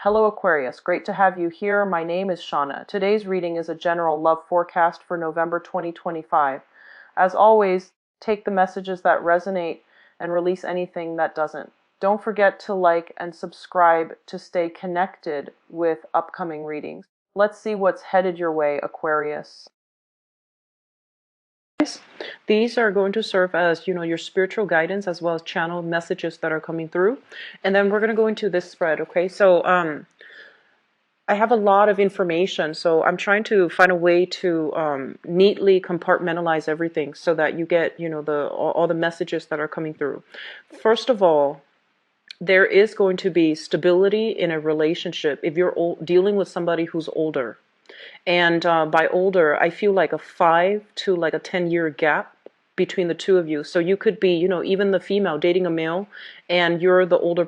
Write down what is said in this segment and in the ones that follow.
Hello Aquarius, great to have you here. My name is Shauna. Today's reading is a general love forecast for November 2025. As always, take the messages that resonate and release anything that doesn't. Don't forget to like and subscribe to stay connected with upcoming readings. Let's see what's headed your way, Aquarius. These are going to serve as, your spiritual guidance as well as channel messages that are coming through. And then we're going to go into this spread, okay? So, I have a lot of information, so I'm trying to find a way to neatly compartmentalize everything so that you get, all the messages that are coming through. First of all, there is going to be stability in a relationship if you're dealing with somebody who's older. And by older, I feel like a 5 to like a 10-year gap between the two of you. So you could be, even the female dating a male, and you're the older,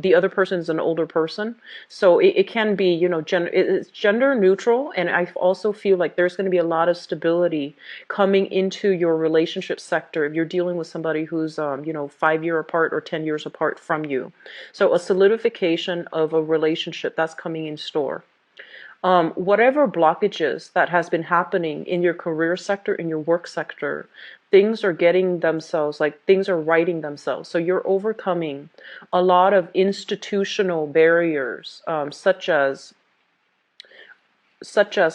the other person is an older person. So it can be, it's gender neutral. And I also feel like there's going to be a lot of stability coming into your relationship sector if you're dealing with somebody who's, 5 year apart or 10 years apart from you. So a solidification of a relationship that's coming in store. Whatever blockages that has been happening in your career sector, in your work sector, things are getting themselves, like things are righting themselves. So you're overcoming a lot of institutional barriers, such as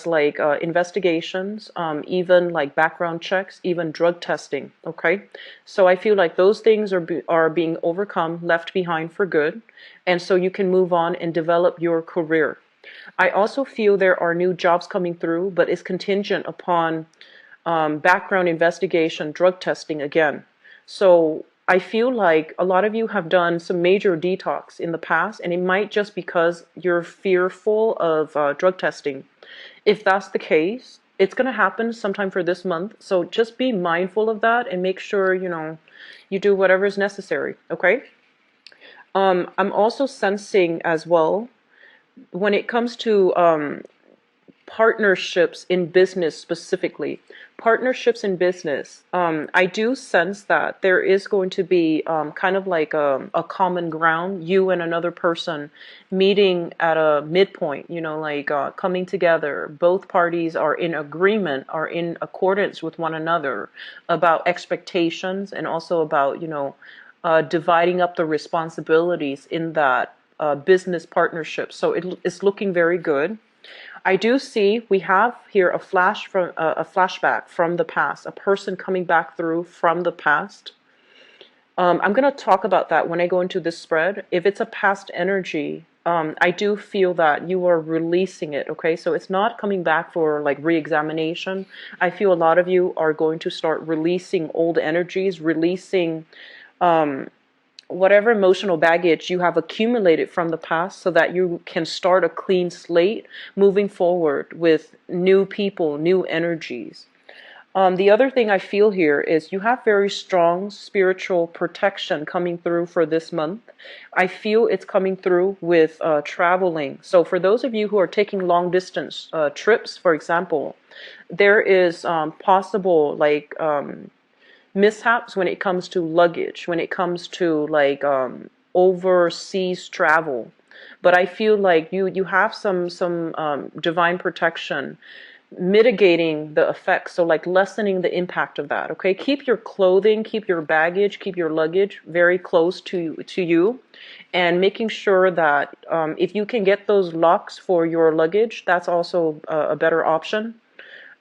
like investigations, even like background checks, even drug testing. Okay, so I feel like those things are being overcome, left behind for good, and so you can move on and develop your career. I also feel there are new jobs coming through, but it's contingent upon background investigation, drug testing again. So I feel like a lot of you have done some major detox in the past, and it might just because you're fearful of drug testing. If that's the case, it's going to happen sometime for this month. So just be mindful of that and make sure, you do whatever is necessary. Okay. I'm also sensing as well, when it comes to partnerships in business specifically, partnerships in business, I do sense that there is going to be kind of like a common ground, you and another person meeting at a midpoint, like coming together. Both parties are in agreement, are in accordance with one another about expectations and also about, dividing up the responsibilities in that business partnership. So it's looking very good. I do see we have here a flashback from the past, a person coming back through from the past. I'm going to talk about that when I go into this spread. If it's a past energy, I do feel that you are releasing it, okay? So it's not coming back for like re-examination. I feel a lot of you are going to start releasing old energies, releasing whatever emotional baggage you have accumulated from the past so that you can start a clean slate moving forward with new people, new energies. The other thing I feel here is you have very strong spiritual protection coming through for this month. I feel it's coming through with traveling. So for those of you who are taking long distance trips, for example, there is possible like mishaps when it comes to luggage, when it comes to like overseas travel. But I feel like you have some divine protection mitigating the effects, so like lessening the impact of that. Okay, keep your clothing, keep your baggage, keep your luggage very close to you, and making sure that if you can get those locks for your luggage, that's also a better option.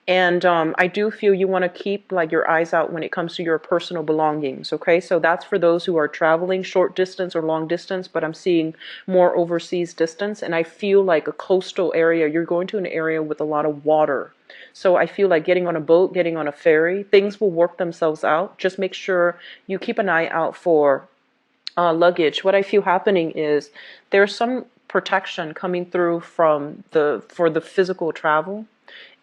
And I do feel you want to keep like your eyes out when it comes to your personal belongings. Okay, so that's for those who are traveling short distance or long distance, but I'm seeing more overseas distance. And I feel like a coastal area, you're going to an area with a lot of water. So I feel like getting on a boat, getting on a ferry, things will work themselves out. Just make sure you keep an eye out for luggage. What I feel happening is there's some protection coming through for the physical travel.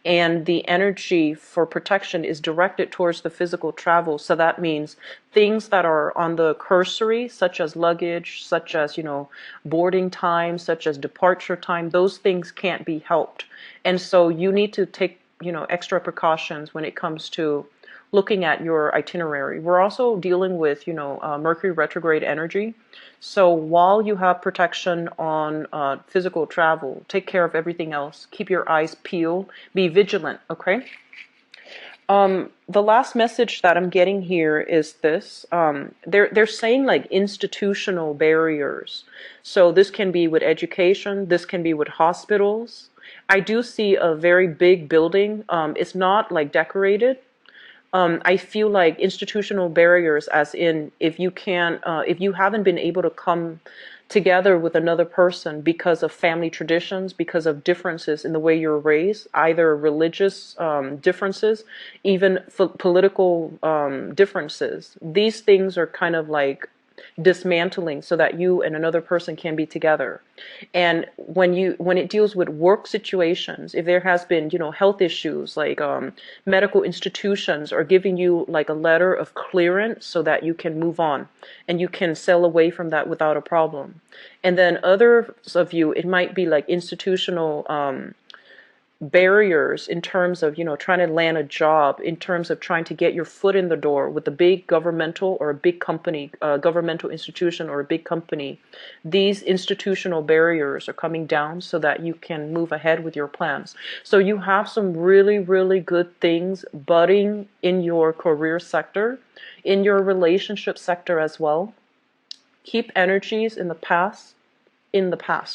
And the energy for protection is directed towards the physical travel. So that means things that are on the cursory, such as luggage, such as, boarding time, such as departure time, those things can't be helped. And so you need to take, extra precautions when it comes to looking at your itinerary. We're also dealing with, Mercury retrograde energy. So while you have protection on physical travel, take care of everything else. Keep your eyes peeled. Be vigilant, okay? The last message that I'm getting here is this. They're saying like institutional barriers. So this can be with education. This can be with hospitals. I do see a very big building. It's not like decorated. I feel like institutional barriers, as in if you haven't been able to come together with another person because of family traditions, because of differences in the way you're raised, either religious differences, even political differences. These things are kind of like dismantling so that you and another person can be together. And when it deals with work situations, if there has been health issues, like medical institutions are giving you like a letter of clearance so that you can move on and you can sail away from that without a problem. And then others of you, it might be like institutional barriers in terms of trying to land a job, in terms of trying to get your foot in the door with a big governmental or a big company, governmental institution or a big company. These institutional barriers are coming down so that you can move ahead with your plans. So you have some really, really good things budding in your career sector, in your relationship sector as well. Keep energies in the past,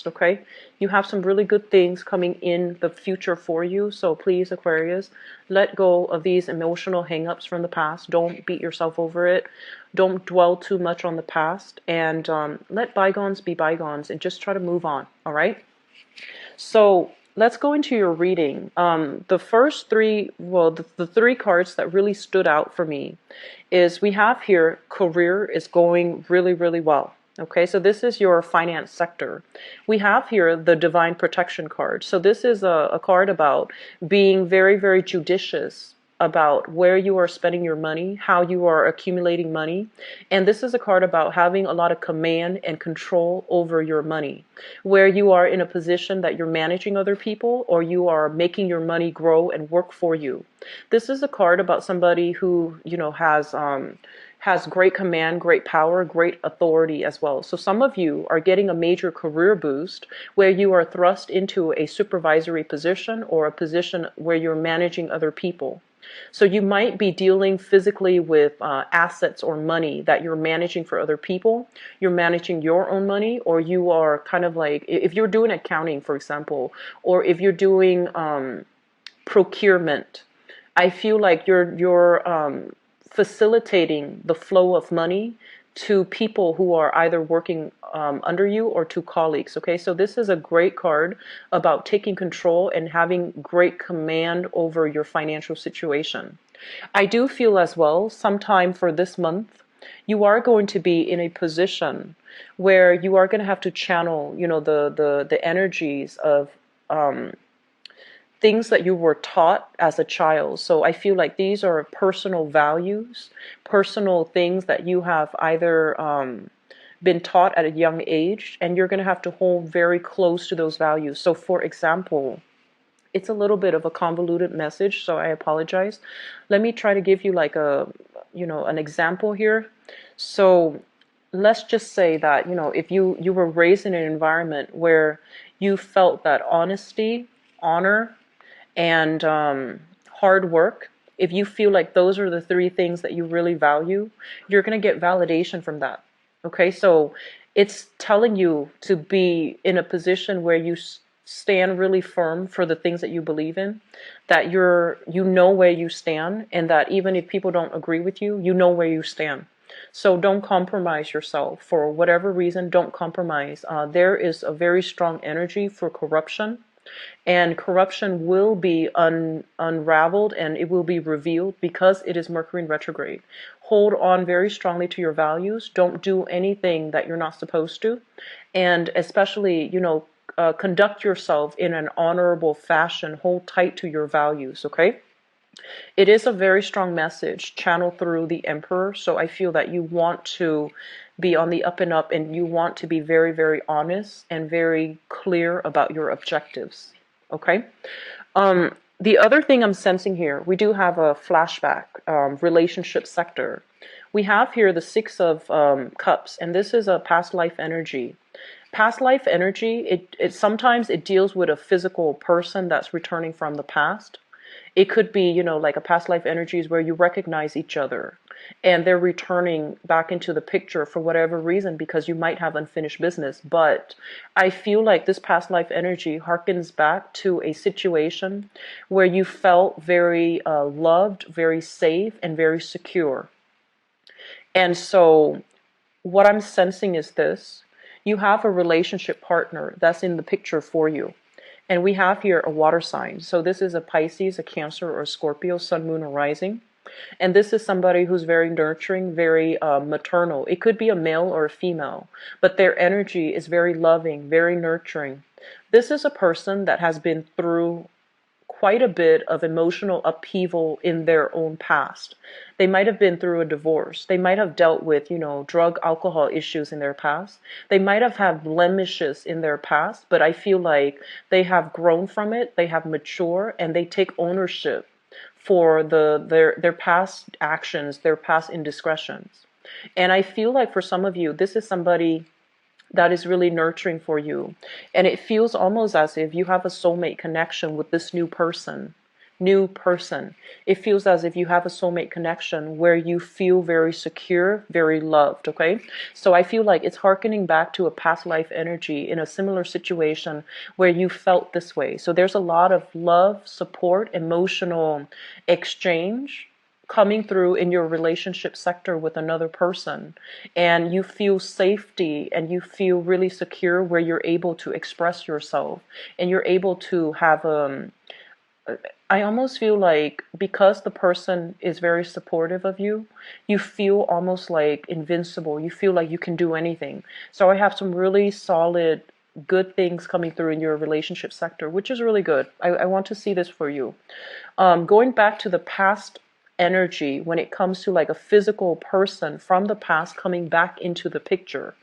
okay? You have some really good things coming in the future for you. So please, Aquarius, let go of these emotional hangups from the past. Don't beat yourself over it. Don't dwell too much on the past. And let bygones be bygones and just try to move on, all right? So let's go into your reading. The first three, well, the three cards that really stood out for me is we have here career is going really, really well. Okay, so this is your finance sector. We have here the divine protection card. So this is a card about being very, very judicious about where you are spending your money, how you are accumulating money. And this is a card about having a lot of command and control over your money, where you are in a position that you're managing other people or you are making your money grow and work for you. This is a card about somebody who, has great command, great power, great authority as well. So some of you are getting a major career boost where you are thrust into a supervisory position or a position where you're managing other people. So you might be dealing physically with assets or money that you're managing for other people. You're managing your own money, or you are kind of like, if you're doing accounting, for example, or if you're doing procurement, I feel like you're facilitating the flow of money to people who are either working under you or to colleagues. Okay, so this is a great card about taking control and having great command over your financial situation. I do feel as well, sometime for this month, you are going to be in a position where you are going to have to channel, the energies of things that you were taught as a child. So I feel like these are personal values, personal things that you have either been taught at a young age, and you're going to have to hold very close to those values. So for example, it's a little bit of a convoluted message, so I apologize. Let me try to give you like an example here. So let's just say that, if you were raised in an environment where you felt that honesty, honor, and hard work, if you feel like those are the three things that you really value, you're going to get validation from that. Okay, so it's telling you to be in a position where you stand really firm for the things that you believe in, that you know where you stand, and that even if people don't agree with you, you know where you stand. So don't compromise yourself for whatever reason. Don't compromise. There is a very strong energy for corruption. And corruption will be unraveled and it will be revealed because it is Mercury in retrograde. Hold on very strongly to your values. Don't do anything that you're not supposed to. And especially, conduct yourself in an honorable fashion. Hold tight to your values, okay? It is a very strong message channeled through the Emperor. So I feel that you want to be on the up and up, and you want to be very, very honest and very clear about your objectives. Okay. The other thing I'm sensing here, we do have a flashback, relationship sector. We have here the Six of Cups, and this is a past life energy. Past life energy, it sometimes it deals with a physical person that's returning from the past. It could be, like a past life energies where you recognize each other and they're returning back into the picture for whatever reason because you might have unfinished business. But I feel like this past life energy harkens back to a situation where you felt very loved, very safe, and very secure. And so what I'm sensing is this. You have a relationship partner that's in the picture for you. And we have here a water sign. So this is a Pisces, a Cancer, or a Scorpio, Sun, Moon, or Rising. And this is somebody who's very nurturing, very maternal. It could be a male or a female, but their energy is very loving, very nurturing. This is a person that has been through quite a bit of emotional upheaval in their own past. They might have been through a divorce. They might have dealt with, drug, alcohol issues in their past. They might have had blemishes in their past, but I feel like they have grown from it, they have matured, and they take ownership for their past actions, their past indiscretions. And I feel like for some of you, this is somebody that is really nurturing for you. And it feels almost as if you have a soulmate connection with this new person. New person. It feels as if you have a soulmate connection where you feel very secure, very loved, okay? So I feel like it's hearkening back to a past life energy in a similar situation where you felt this way. So there's a lot of love, support, emotional exchange coming through in your relationship sector with another person, and you feel safety and you feel really secure where you're able to express yourself and you're able to have I almost feel like because the person is very supportive of you, you feel almost like invincible. You feel like you can do anything. So I have some really solid good things coming through in your relationship sector, which is really good. I want to see this for you. Going back to the past energy when it comes to like a physical person from the past coming back into the picture.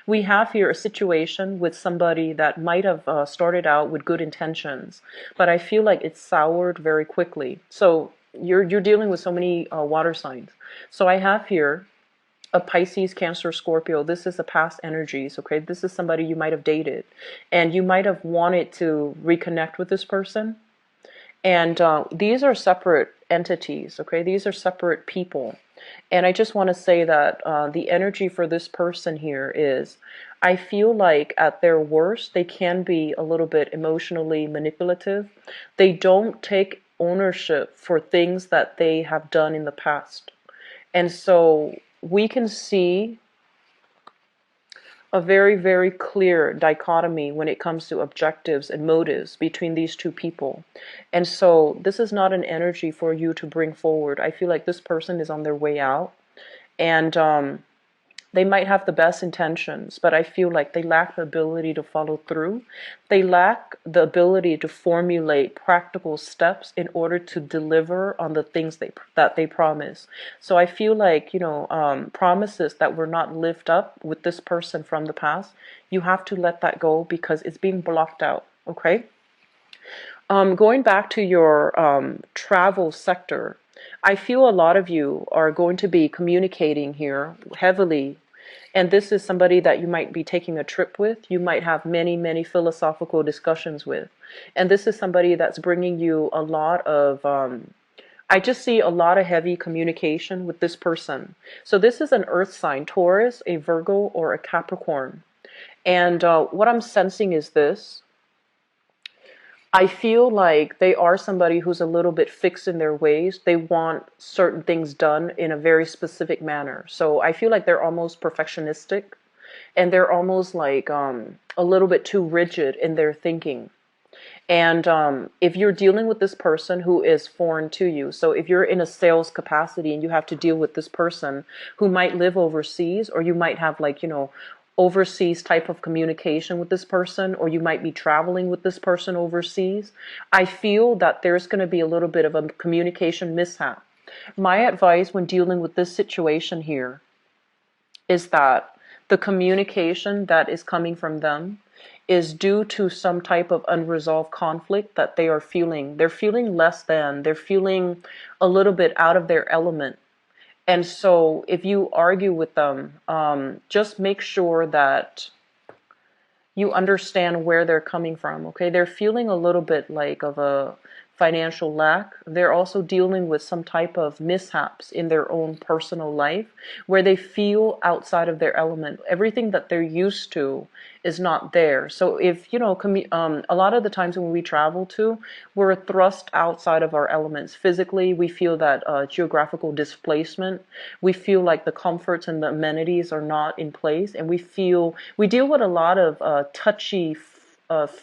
We have here a situation with somebody that might have started out with good intentions, but I feel like it's soured very quickly. So you're dealing with so many water signs. So I have here a Pisces, Cancer, Scorpio. This is the past energies, okay? This is somebody you might have dated, and you might have wanted to reconnect with this person. And these are separate entities, okay? These are separate people. And I just want to say that the energy for this person here is, I feel like at their worst, they can be a little bit emotionally manipulative. They don't take ownership for things that they have done in the past. And so we can see a very, very clear dichotomy when it comes to objectives and motives between these two people. And so this is not an energy for you to bring forward. I feel like this person is on their way out, and they might have the best intentions, but I feel like they lack the ability to follow through. They lack the ability to formulate practical steps in order to deliver on the things that they promise. So I feel like, promises that were not lived up with this person from the past, you have to let that go because it's being blocked out, okay? Going back to your travel sector, I feel a lot of you are going to be communicating here heavily, and this is somebody that you might be taking a trip with. You might have many, many philosophical discussions with, and this is somebody that's bringing you a lot of I just see a lot of heavy communication with this person. So this is an earth sign, Taurus, a Virgo, or a Capricorn. And what I'm sensing is this. I feel like they are somebody who's a little bit fixed in their ways. They want certain things done in a very specific manner. So I feel like they're almost perfectionistic, and they're almost like a little bit too rigid in their thinking. And if you're dealing with this person who is foreign to you, so if you're in a sales capacity and you have to deal with this person who might live overseas, or you might have like, overseas type of communication with this person, or you might be traveling with this person overseas, I feel that there's going to be a little bit of a communication mishap. My advice when dealing with this situation here is that the communication that is coming from them is due to some type of unresolved conflict that they are feeling. They're feeling less than, they're feeling a little bit out of their element. And so if you argue with them, just make sure that you understand where they're coming from. Okay, they're feeling a little bit like of a financial lack. They're also dealing with some type of mishaps in their own personal life where they feel outside of their element. Everything that they're used to is not there. So if, a lot of the times when we travel to, we're thrust outside of our elements. Physically, we feel that geographical displacement. We feel like the comforts and the amenities are not in place, and we deal with a lot of touchy,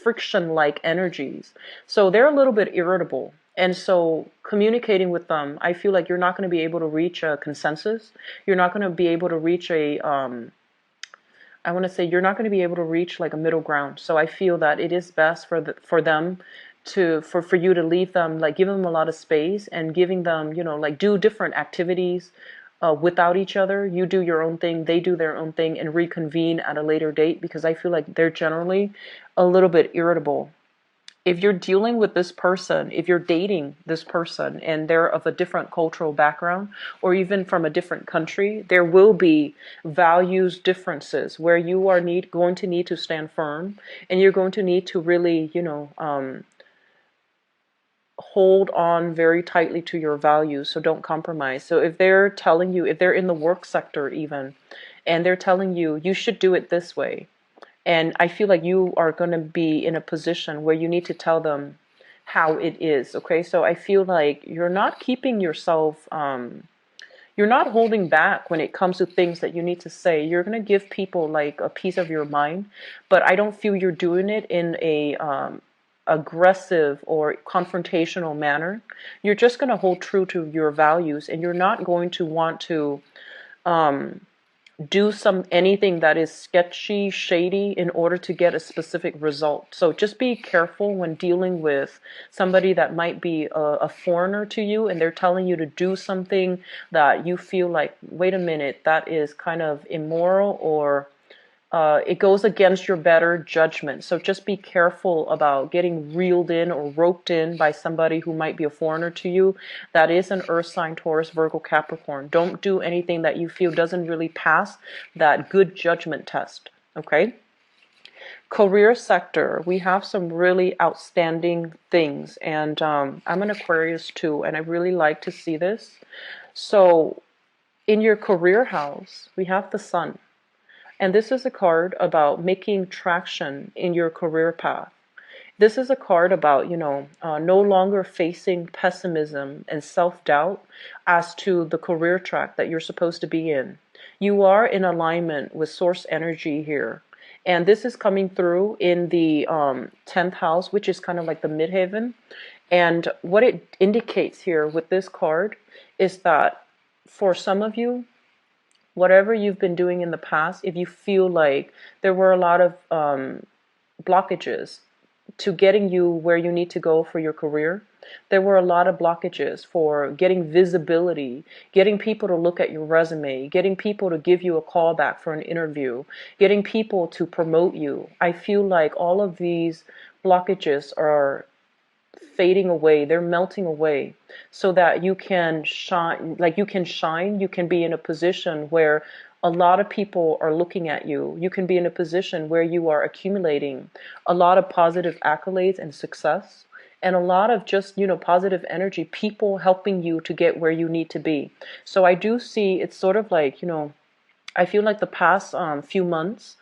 friction-like energies. So they're a little bit irritable. And so communicating with them, I feel like you're not going to be able to reach a consensus. You're not going to be able to reach I want to say you're not going to be able to reach like a middle ground. So I feel that it is best for them for you to leave them, like give them a lot of space and giving them, like do different activities without each other. You do your own thing, they do their own thing, and reconvene at a later date, because I feel like they're generally a little bit irritable. If you're dealing with this person, if you're dating this person and they're of a different cultural background or even from a different country, there will be values differences where you are going to need to stand firm, and you're going to need to really, hold on very tightly to your values. So don't compromise. So if they're telling you, if they're in the work sector even, and they're telling you, you should do it this way, and I feel like you are going to be in a position where you need to tell them how it is. Okay, so I feel like you're not keeping yourself, you're not holding back when it comes to things that you need to say. You're going to give people like a piece of your mind, but I don't feel you're doing it in a aggressive or confrontational manner. You're just going to hold true to your values, and you're not going to want to do anything that is sketchy, shady in order to get a specific result. So just be careful when dealing with somebody that might be a foreigner to you, and they're telling you to do something that you feel like, wait a minute, that is kind of immoral, or it goes against your better judgment. So just be careful about getting reeled in or roped in by somebody who might be a foreigner to you that is an earth sign, Taurus, Virgo, Capricorn. Don't do anything that you feel doesn't really pass that good judgment test. Okay? Career sector, we have some really outstanding things. And I'm an Aquarius too, and I really like to see this. So in your career house, we have the Sun. And this is a card about making traction in your career path. This is a card about, no longer facing pessimism and self-doubt as to the career track that you're supposed to be in. You are in alignment with source energy here. And this is coming through in the 10th house, which is kind of like the midheaven. And what it indicates here with this card is that for some of you, whatever you've been doing in the past, if you feel like there were a lot of blockages to getting you where you need to go for your career, there were a lot of blockages for getting visibility, getting people to look at your resume, getting people to give you a call back for an interview, getting people to promote you. I feel like all of these blockages are fading away, they're melting away, so that you can shine. You can be in a position where a lot of people are looking at you. You can be in a position where you are accumulating a lot of positive accolades and success, and a lot of just, positive energy, people helping you to get where you need to be. So I do see it's sort of like, I feel like the past few months,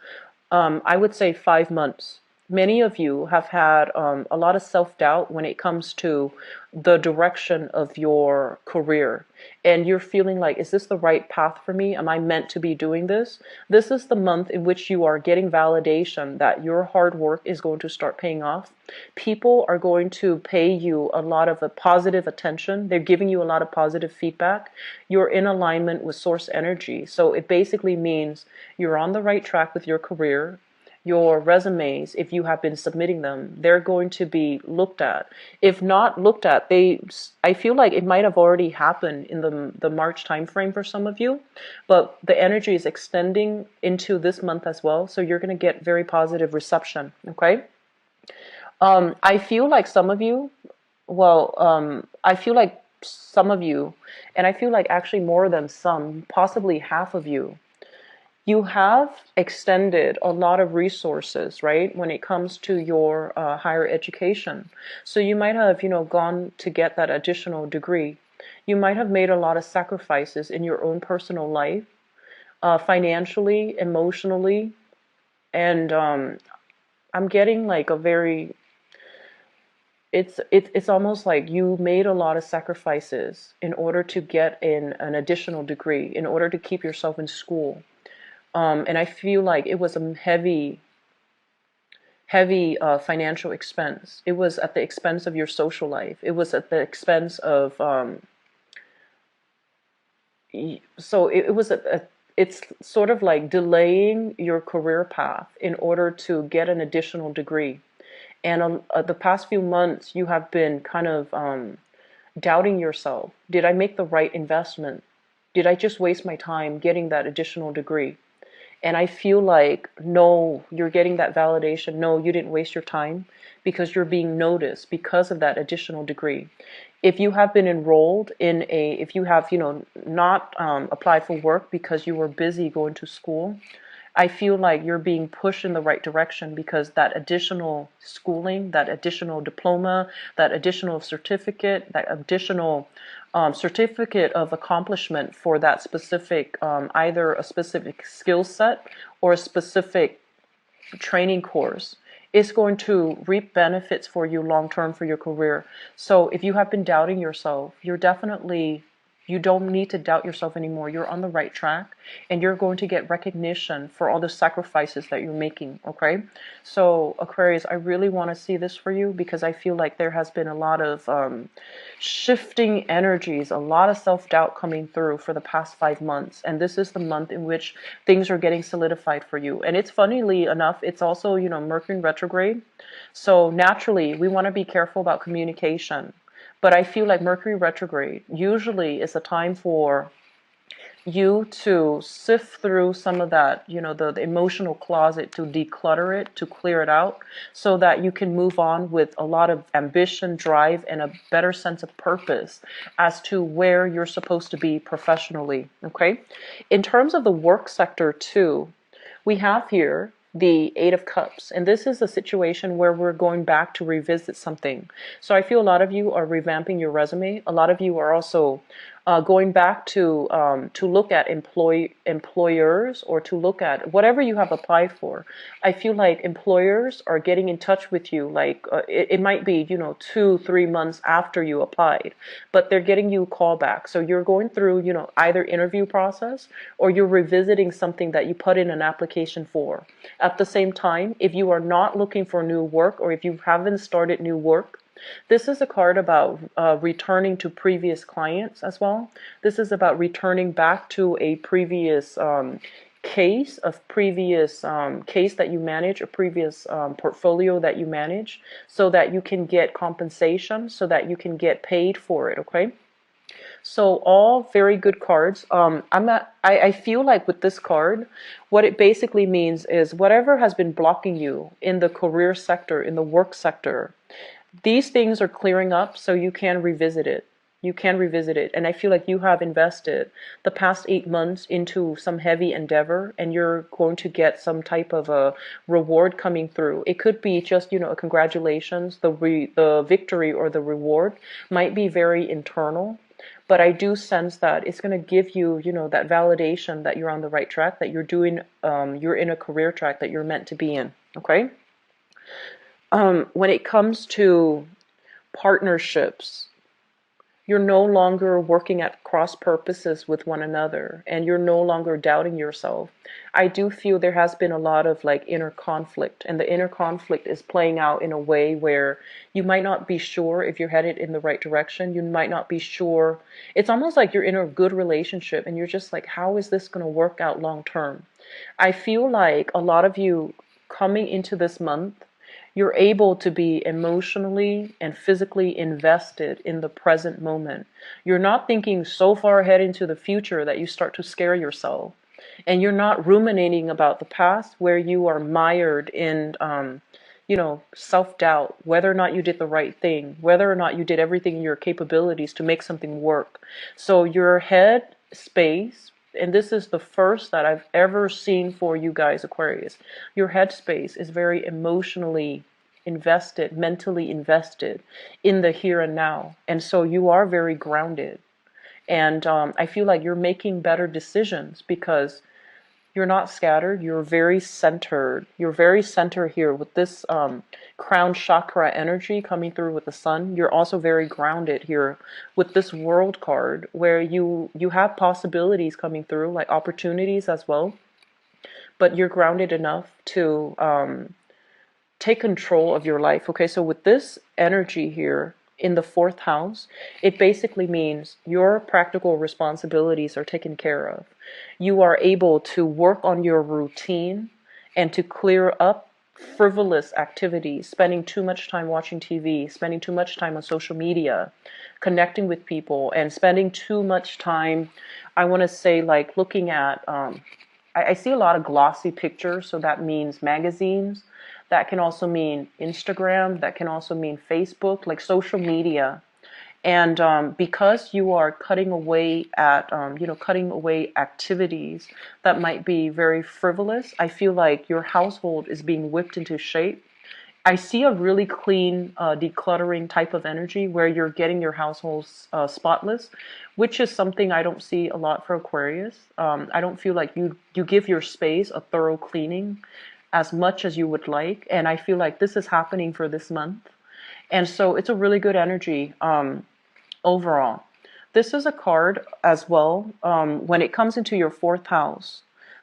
I would say 5 months, many of you have had a lot of self-doubt when it comes to the direction of your career. And you're feeling like, is this the right path for me? Am I meant to be doing this? This is the month in which you are getting validation that your hard work is going to start paying off. People are going to pay you a lot of positive attention. They're giving you a lot of positive feedback. You're in alignment with source energy. So it basically means you're on the right track with your career. your resumes, if you have been submitting them, they're going to be looked at. If not looked at, I feel like it might have already happened in the March timeframe for some of you, but the energy is extending into this month as well. So you're going to get very positive reception. Okay. I feel like some of you, I feel like some of you, and I feel like actually more than some, possibly half of you have extended a lot of resources, right, when it comes to your higher education. So you might have, gone to get that additional degree. You might have made a lot of sacrifices in your own personal life, financially, emotionally, and I'm getting like a very, it's almost like you made a lot of sacrifices in order to get an additional degree, in order to keep yourself in school. And I feel like it was a heavy financial expense. It was at the expense of your social life. It was at the expense of, so it was it's sort of like delaying your career path in order to get an additional degree. And the past few months, you have been kind of doubting yourself. Did I make the right investment? Did I just waste my time getting that additional degree? And I feel like, no, you're getting that validation. No, you didn't waste your time because you're being noticed because of that additional degree. If you have been enrolled if you have, not applied for work because you were busy going to school, I feel like you're being pushed in the right direction because that additional schooling, that additional diploma, that additional certificate, that additional certificate of accomplishment for that specific, either a specific skill set or a specific training course, is going to reap benefits for you long term for your career. So if you have been doubting yourself, you don't need to doubt yourself anymore. You're on the right track and you're going to get recognition for all the sacrifices that you're making. Okay. So Aquarius, I really want to see this for you because I feel like there has been a lot of shifting energies, a lot of self-doubt coming through for the past 5 months. And this is the month in which things are getting solidified for you. And it's funnily enough, it's also, Mercury retrograde. So naturally, we want to be careful about communication. But I feel like Mercury retrograde usually is a time for you to sift through some of that, the emotional closet, to declutter it, to clear it out, so that you can move on with a lot of ambition, drive, and a better sense of purpose as to where you're supposed to be professionally. Okay? In terms of the work sector, too, we have here the Eight of Cups. And this is a situation where we're going back to revisit something. So I feel a lot of you are revamping your resume. A lot of you are also going back to look at employers, or to look at whatever you have applied for. I feel like employers are getting in touch with you. Like it might be 2-3 months after you applied, but they're getting you a call back. So you're going through either interview process, or you're revisiting something that you put in an application for. At the same time, if you are not looking for new work, or if you haven't started new work, this is a card about returning to previous clients as well. This is about returning back to a previous case that you manage, a previous portfolio that you manage, so that you can get compensation, so that you can get paid for it. Okay. So all very good cards. I feel like with this card, what it basically means is whatever has been blocking you in the career sector, in the work sector, these things are clearing up, so you can revisit it. You can revisit it. And I feel like you have invested the past 8 months into some heavy endeavor, and you're going to get some type of a reward coming through. It could be just, a congratulations. The victory or the reward might be very internal. But I do sense that it's going to give you, that validation that you're on the right track, that you're in a career track that you're meant to be in. Okay? When it comes to partnerships, you're no longer working at cross purposes with one another, and you're no longer doubting yourself. I do feel there has been a lot of inner conflict, and the inner conflict is playing out in a way where you might not be sure if you're headed in the right direction. You might not be sure. It's almost like you're in a good relationship and you're just like, how is this going to work out long term? I feel like a lot of you coming into this month, you're able to be emotionally and physically invested in the present moment. You're not thinking so far ahead into the future that you start to scare yourself. And you're not ruminating about the past where you are mired in, self-doubt, whether or not you did the right thing, whether or not you did everything in your capabilities to make something work. So your head space, and this is the first that I've ever seen for you guys, Aquarius, your headspace is very emotionally invested, mentally invested in the here and now. And so you are very grounded. And I feel like you're making better decisions because you're not scattered. You're very centered. You're very centered here with this crown chakra energy coming through with the sun. You're also very grounded here with this world card where you have possibilities coming through, like opportunities as well. But you're grounded enough to take control of your life. Okay, so with this energy here in the fourth house, it basically means your practical responsibilities are taken care of. You are able to work on your routine and to clear up frivolous activities, spending too much time watching TV, spending too much time on social media, connecting with people, and spending too much time, I want to say, like looking at, I see a lot of glossy pictures, so that means magazines. That can also mean Instagram. That can also mean Facebook, like social media. And because you are cutting away at, cutting away activities that might be very frivolous, I feel like your household is being whipped into shape. I see a really clean, decluttering type of energy where you're getting your household spotless, which is something I don't see a lot for Aquarius. I don't feel like you give your space a thorough cleaning as much as you would like, and I feel like this is happening for this month. And so it's a really good energy overall. This is a card as well when it comes into your fourth house.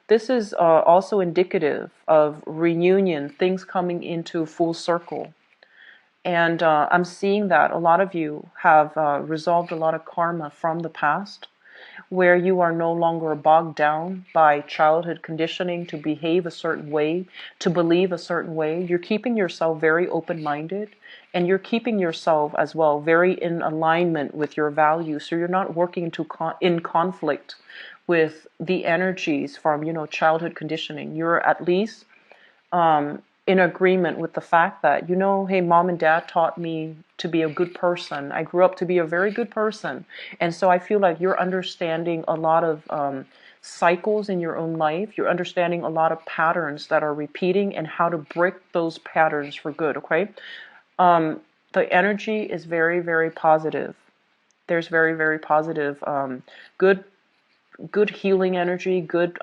This is also indicative of reunion, things coming into full circle. And I'm seeing that a lot of you have resolved a lot of karma from the past, where you are no longer bogged down by childhood conditioning to behave a certain way, to believe a certain way. You're keeping yourself very open-minded, and you're keeping yourself as well very in alignment with your values. So you're not working in conflict with the energies from, childhood conditioning. You're at least in agreement with the fact that, hey, mom and dad taught me to be a good person. I grew up to be a very good person. And so I feel like you're understanding a lot of cycles in your own life. You're understanding a lot of patterns that are repeating and how to break those patterns for good, okay? The energy is very, very positive. There's very, very positive, good healing energy, good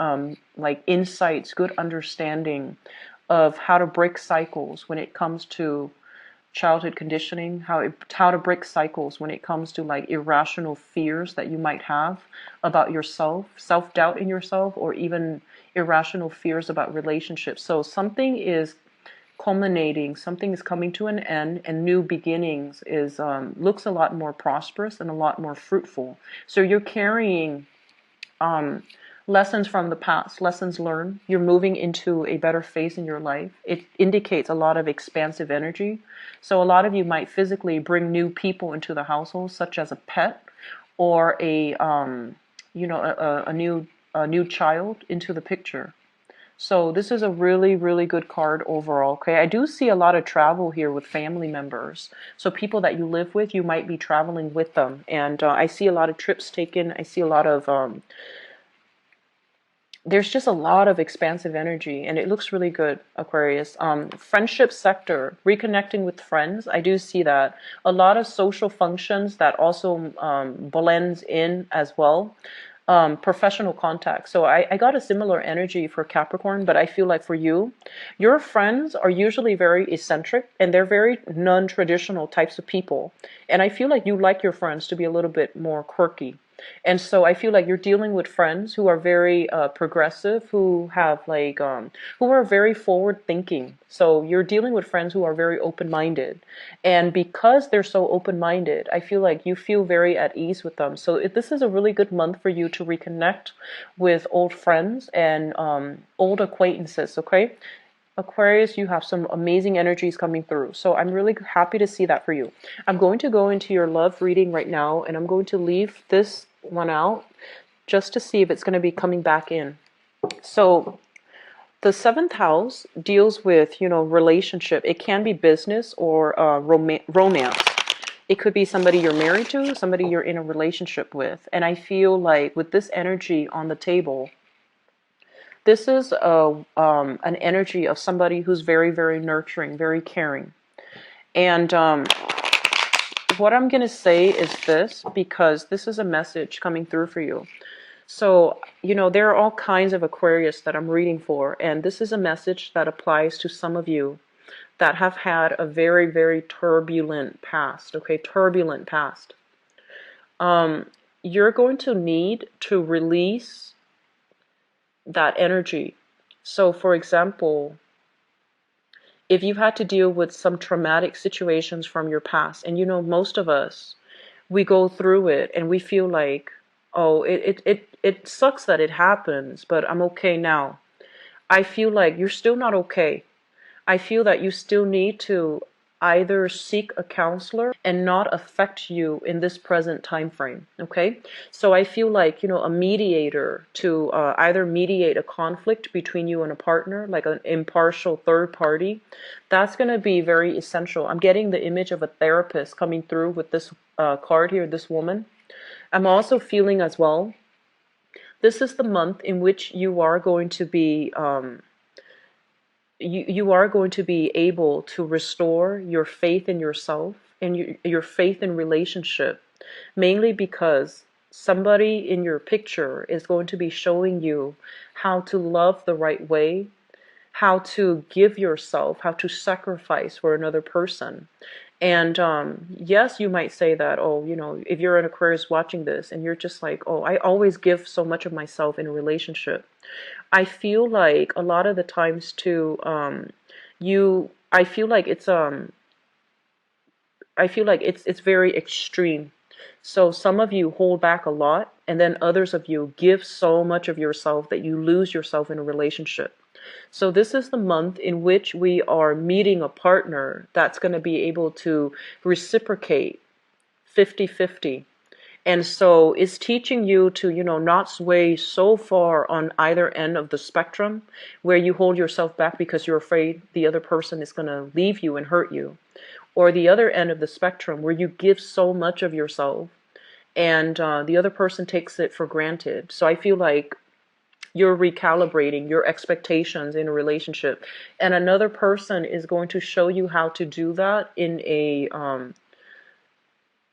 like insights, good understanding of how to break cycles when it comes to childhood conditioning, how to break cycles when it comes to like irrational fears that you might have about yourself, self-doubt in yourself, or even irrational fears about relationships. So something is culminating, something is coming to an end, and new beginnings is looks a lot more prosperous and a lot more fruitful. So you're carrying lessons from the past, lessons learned. You're moving into a better phase in your life. It indicates a lot of expansive energy. So a lot of you might physically bring new people into the household, such as a pet or a new child into the picture. So this is a really, really good card overall. Okay, I do see a lot of travel here with family members. So people that you live with, you might be traveling with them. And I see a lot of trips taken. I see a lot of there's just a lot of expansive energy, and it looks really good, Aquarius. Friendship sector, reconnecting with friends, I do see that. A lot of social functions that also blends in as well. Professional contact. So I got a similar energy for Capricorn, but I feel like for you, your friends are usually very eccentric, and they're very non-traditional types of people. And I feel like you like your friends to be a little bit more quirky. And so I feel like you're dealing with friends who are very progressive, who have like, who are very forward thinking. So you're dealing with friends who are very open-minded. And because they're so open-minded, I feel like you feel very at ease with them. So this is a really good month for you to reconnect with old friends and old acquaintances, okay? Aquarius, you have some amazing energies coming through. So I'm really happy to see that for you. I'm going to go into your love reading right now, and I'm going to leave this one out just to see if it's going to be coming back in. So the seventh house deals with, relationship. It can be business or romance. It could be somebody you're married to, somebody you're in a relationship with. And I feel like with this energy on the table, this is an energy of somebody who's very, very nurturing, very caring. And what I'm going to say is this, because this is a message coming through for you. So, there are all kinds of Aquarius that I'm reading for, and this is a message that applies to some of you that have had a very, very turbulent past, okay? Turbulent past. You're going to need to release that energy. So, for example, if you've had to deal with some traumatic situations from your past, and most of us, we go through it and we feel like, oh, it sucks that it happens, but I'm okay now. I feel like you're still not okay. I feel that you still need to either seek a counselor and not affect you in this present time frame. Okay, so I feel like a mediator to either mediate a conflict between you and a partner, like an impartial third party. That's going to be very essential. I'm getting the image of a therapist coming through with this card here, this woman. I'm also feeling as well, this is the month in which you are going to be you are going to be able to restore your faith in yourself and your faith in relationship, mainly because somebody in your picture is going to be showing you how to love the right way, how to give yourself, how to sacrifice for another person. And yes, you might say that, oh, if you're an Aquarius watching this and you're just like, oh, I always give so much of myself in a relationship. I feel like a lot of the times too, I feel like it's very extreme. So some of you hold back a lot, and then others of you give so much of yourself that you lose yourself in a relationship. So this is the month in which we are meeting a partner that's going to be able to reciprocate 50-50. And so it's teaching you to, not sway so far on either end of the spectrum where you hold yourself back because you're afraid the other person is going to leave you and hurt you. Or the other end of the spectrum where you give so much of yourself and the other person takes it for granted. So I feel like you're recalibrating your expectations in a relationship. And another person is going to show you how to do that in a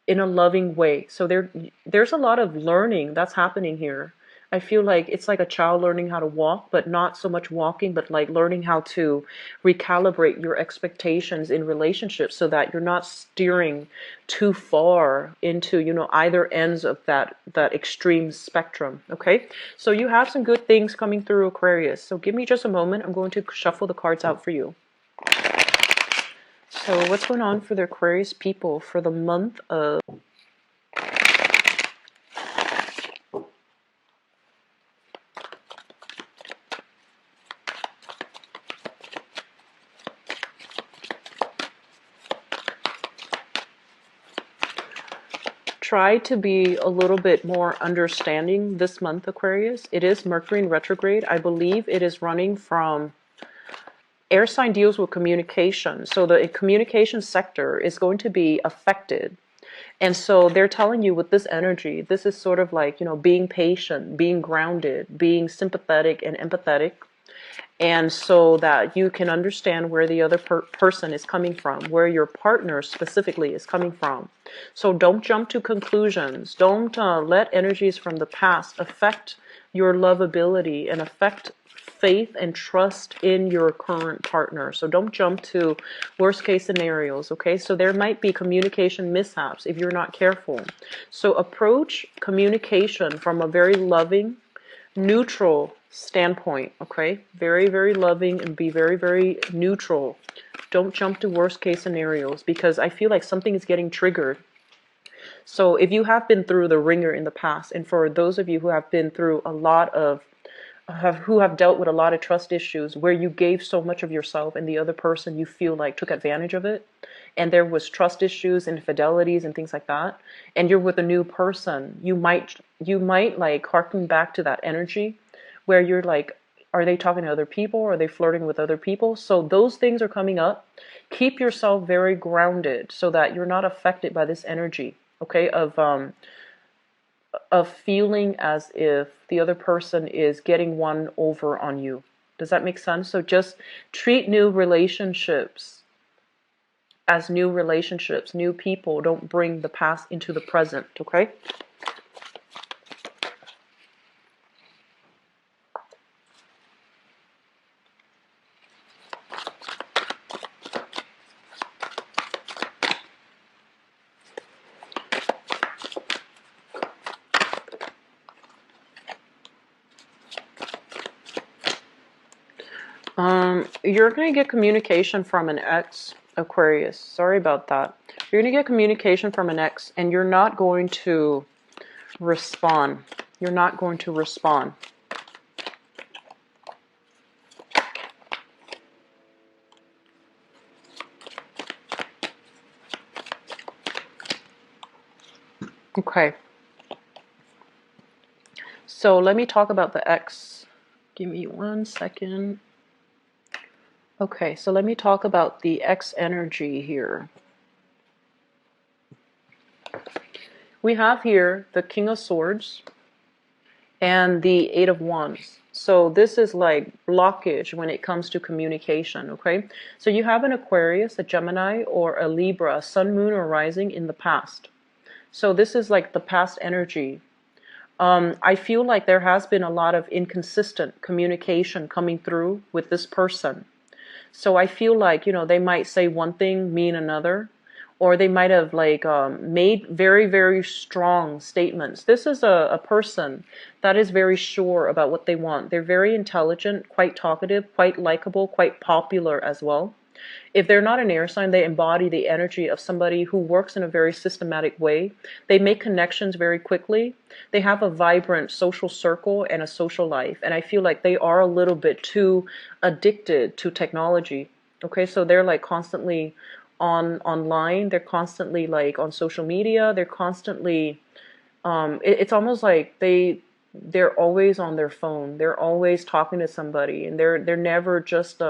loving way. So there's a lot of learning that's happening here. I feel like it's like a child learning how to walk, but not so much walking, but like learning how to recalibrate your expectations in relationships so that you're not steering too far into, either ends of that extreme spectrum. Okay? So you have some good things coming through, Aquarius. So give me just a moment. I'm going to shuffle the cards out for you. So what's going on for the Aquarius people for the month of try to be a little bit more understanding this month, Aquarius. It is Mercury in retrograde. I believe it is running from air sign deals with communication. So the communication sector is going to be affected. And so they're telling you with this energy, this is sort of like, being patient, being grounded, being sympathetic and empathetic. And so that you can understand where the other person is coming from, where your partner specifically is coming from. So don't jump to conclusions. Don't let energies from the past affect your lovability and affect faith and trust in your current partner. So don't jump to worst case scenarios, okay? So there might be communication mishaps if you're not careful. So approach communication from a very loving, neutral standpoint, okay? Very, very loving and be very, very neutral. Don't jump to worst case scenarios because I feel like something is getting triggered. So if you have been through the ringer in the past, and for those of you who have been through a lot of who have dealt with a lot of trust issues where you gave so much of yourself and the other person, you feel like, took advantage of it, and there was trust issues, infidelities and things like that, and you're with a new person, you might like harken back to that energy where you're like, are they talking to other people? Are they flirting with other people? So those things are coming up. Keep yourself very grounded so that you're not affected by this energy, okay, of feeling as if the other person is getting one over on you. Does that make sense? So just treat new relationships as new relationships, new people. Don't bring the past into the present, okay? You're going to get communication from an ex, Aquarius. Sorry about that. You're going to get communication from an ex, and you're not going to respond. You're not going to respond. Okay. So let me talk about the ex. Give me 1 second. Okay, so let me talk about the X energy here. We have here the King of Swords and the Eight of Wands. So this is like blockage when it comes to communication, okay? So you have an Aquarius, a Gemini, or a Libra, Sun, Moon, or Rising in the past. So this is like the past energy. I feel like there has been a lot of inconsistent communication coming through with this person. So I feel like, they might say one thing, mean another, or they might have like made very, very strong statements. This is a person that is very sure about what they want. They're very intelligent, quite talkative, quite likable, quite popular as well. If they're not an air sign, they embody the energy of somebody who works in a very systematic way. They make connections very quickly. They have a vibrant social circle and a social life. And I feel like they are a little bit too addicted to technology. Okay, so they're like constantly online. They're constantly like on social media. They're constantly it's almost like they're always on their phone. They're always talking to somebody, and they're never just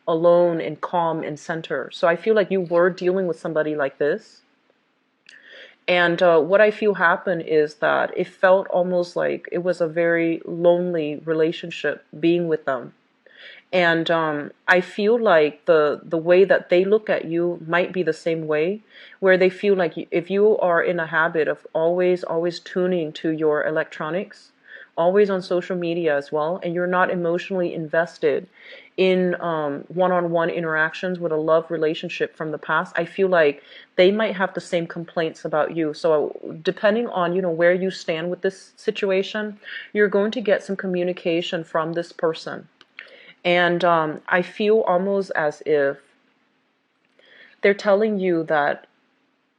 alone and calm and center. So I feel like you were dealing with somebody like this. And what I feel happened is that it felt almost like it was a very lonely relationship being with them. And I feel like the way that they look at you might be the same way, where they feel like if you are in a habit of always tuning to your electronics, always on social media as well, and you're not emotionally invested in one-on-one interactions with a love relationship from the past, I feel like they might have the same complaints about you. So depending on, where you stand with this situation, you're going to get some communication from this person. And I feel almost as if they're telling you that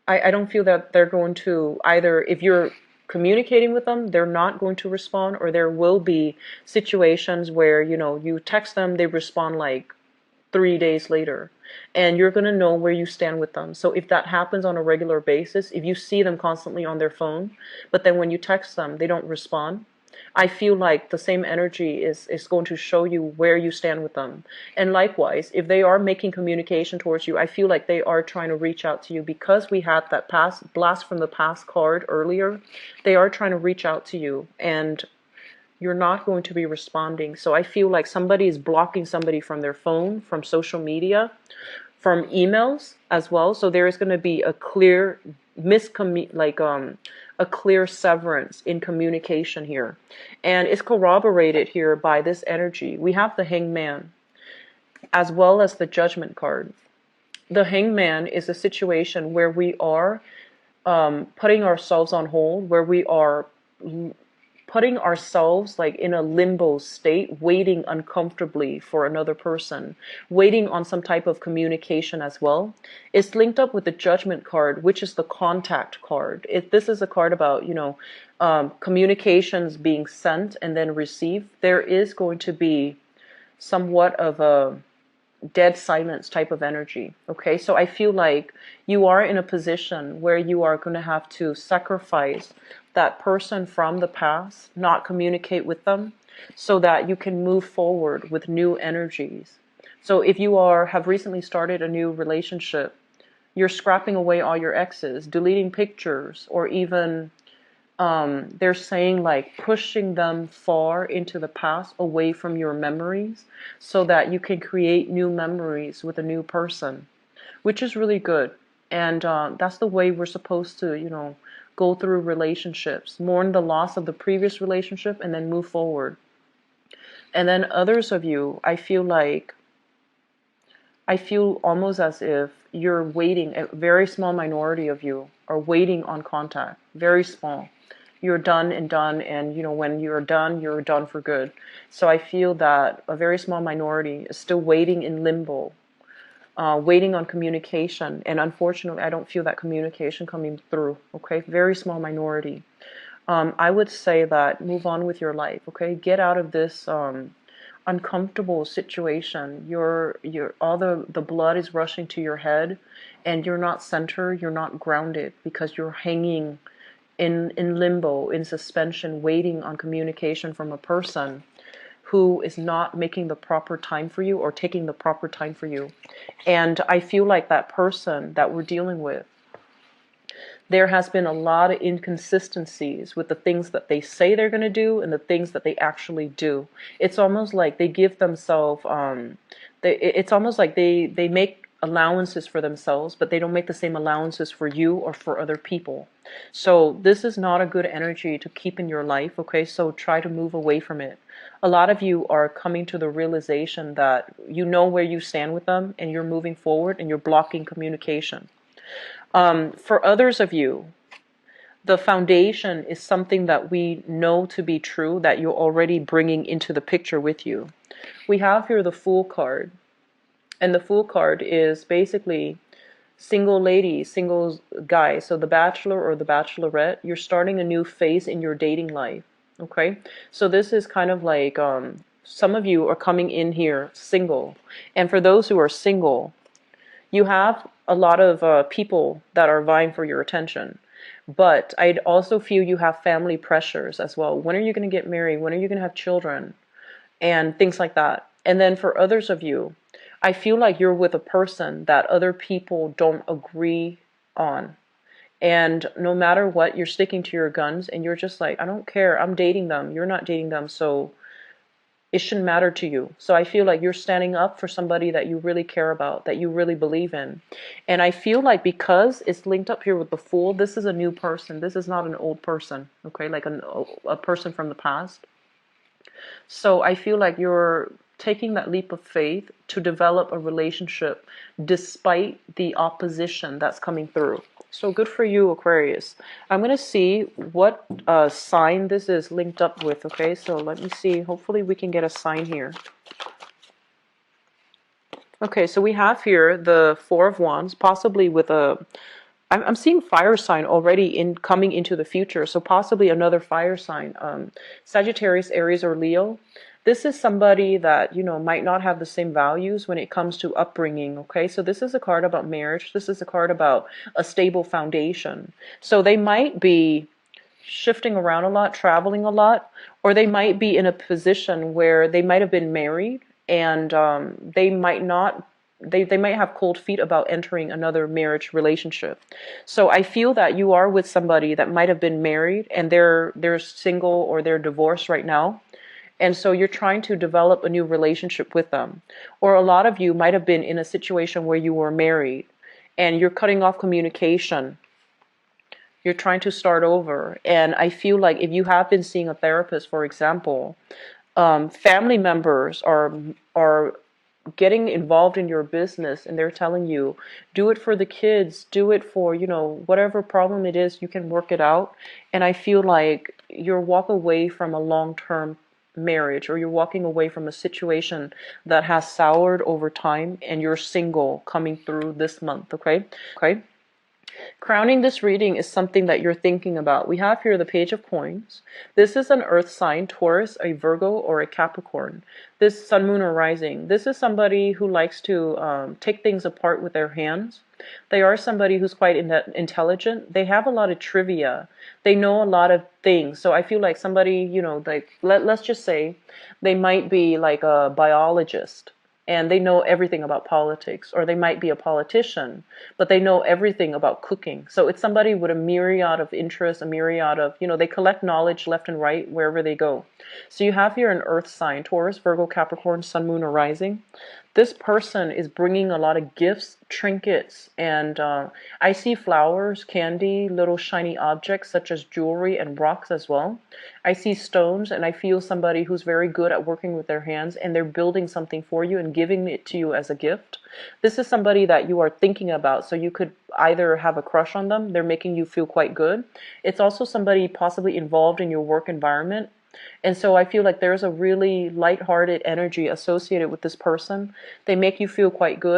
I don't feel that they're going to either, if you're communicating with them, they're not going to respond, or there will be situations where, you text them, they respond like 3 days later, and you're going to know where you stand with them. So if that happens on a regular basis, if you see them constantly on their phone, but then when you text them, they don't respond, I feel like the same energy is going to show you where you stand with them. And likewise, if they are making communication towards you, I feel like they are trying to reach out to you, because we had that past blast from the past card earlier. They are trying to reach out to you, and you're not going to be responding. So I feel like somebody is blocking somebody from their phone, from social media, from emails as well. So there is going to be a clear a clear severance in communication here. And it's corroborated here by this energy. We have the Hangman as well as the Judgment card. The Hangman is a situation where we are putting ourselves on hold, where we are putting ourselves like in a limbo state, waiting uncomfortably for another person, waiting on some type of communication as well. It's linked up with the Judgment card, which is the contact card. This is a card about, communications being sent and then received. There is going to be somewhat of a dead silence type of energy. Okay, so I feel like you are in a position where you are going to have to sacrifice that person from the past, not communicate with them, so that you can move forward with new energies. So if you have recently started a new relationship, you're scrapping away all your exes, deleting pictures, or even they're saying like pushing them far into the past, away from your memories, so that you can create new memories with a new person, which is really good. And that's the way we're supposed to, go through relationships, mourn the loss of the previous relationship, and then move forward. And then others of you, I feel almost as if you're waiting, a very small minority of you are waiting on contact, very small. You're done, and when you're done for good. So I feel that a very small minority is still waiting in limbo, waiting on communication, and unfortunately I don't feel that communication coming through. Okay, very small minority. I would say that move on with your life. Okay, get out of this uncomfortable situation. You're all the blood is rushing to your head, and you're not centered, you're not grounded, because you're hanging in limbo, in suspension, waiting on communication from a person who is not making the proper time for you, or taking the proper time for you. And I feel like that person that we're dealing with, there has been a lot of inconsistencies with the things that they say they're going to do and the things that they actually do. It's almost like they give themselves, it's almost like they make allowances for themselves, but they don't make the same allowances for you or for other people. So this is not a good energy to keep in your life, okay? So try to move away from it. A lot of you are coming to the realization that you know where you stand with them, and you're moving forward, and you're blocking communication. For others of you, the foundation is something that we know to be true, that you're already bringing into the picture with you. We have here the Fool card. And the Fool card is basically single lady, single guy. So the bachelor or the bachelorette, you're starting a new phase in your dating life. Okay? So this is kind of like some of you are coming in here single. And for those who are single, you have a lot of people that are vying for your attention. But I'd also feel you have family pressures as well. When are you going to get married? When are you going to have children? And things like that. And then for others of you, I feel like you're with a person that other people don't agree on. And no matter what, you're sticking to your guns, and you're just like, I don't care. I'm dating them. You're not dating them. So it shouldn't matter to you. So I feel like you're standing up for somebody that you really care about, that you really believe in. And I feel like because it's linked up here with the Fool, this is a new person. This is not an old person, okay? Like a person from the past. So I feel like you're taking that leap of faith to develop a relationship despite the opposition that's coming through. So good for you, Aquarius. I'm going to see what sign this is linked up with, okay? So let me see. Hopefully we can get a sign here. Okay, so we have here the Four of Wands, possibly with I'm seeing fire sign already coming into the future, so possibly another fire sign. Sagittarius, Aries, or Leo. This is somebody that, might not have the same values when it comes to upbringing, okay? So this is a card about marriage. This is a card about a stable foundation. So they might be shifting around a lot, traveling a lot, or they might be in a position where they might have been married, and they might not, they might have cold feet about entering another marriage relationship. So I feel that you are with somebody that might have been married, and they're single or they're divorced right now. And so you're trying to develop a new relationship with them. Or a lot of you might have been in a situation where you were married and you're cutting off communication. You're trying to start over. And I feel like if you have been seeing a therapist, for example, family members are getting involved in your business, and they're telling you, do it for the kids, do it for, you know, whatever problem it is, you can work it out. And I feel like you're walking away from a long-term marriage, or you're walking away from a situation that has soured over time, and you're single coming through this month. Okay. Okay. Crowning this reading is something that you're thinking about. We have here the Page of Coins. This is an earth sign, Taurus, a Virgo, or a Capricorn. This sun, moon, or rising. This is somebody who likes to take things apart with their hands. They are somebody who's quite intelligent. They have a lot of trivia. They know a lot of things. So I feel like somebody, you know, like let's just say they might be like a biologist, and they know everything about politics, or they might be a politician, but they know everything about cooking. So it's somebody with a myriad of interests, a myriad of, you know, they collect knowledge left and right wherever they go. So you have here an earth sign, Taurus, Virgo, Capricorn, sun, moon, or rising. This person is bringing a lot of gifts, trinkets, and I see flowers, candy, little shiny objects such as jewelry and rocks as well. I see stones, and I feel somebody who's very good at working with their hands, and they're building something for you and giving it to you as a gift. This is somebody that you are thinking about, so you could either have a crush on them, they're making you feel quite good. It's also somebody possibly involved in your work environment. And so I feel like there's a really lighthearted energy associated with this person. They make you feel quite good.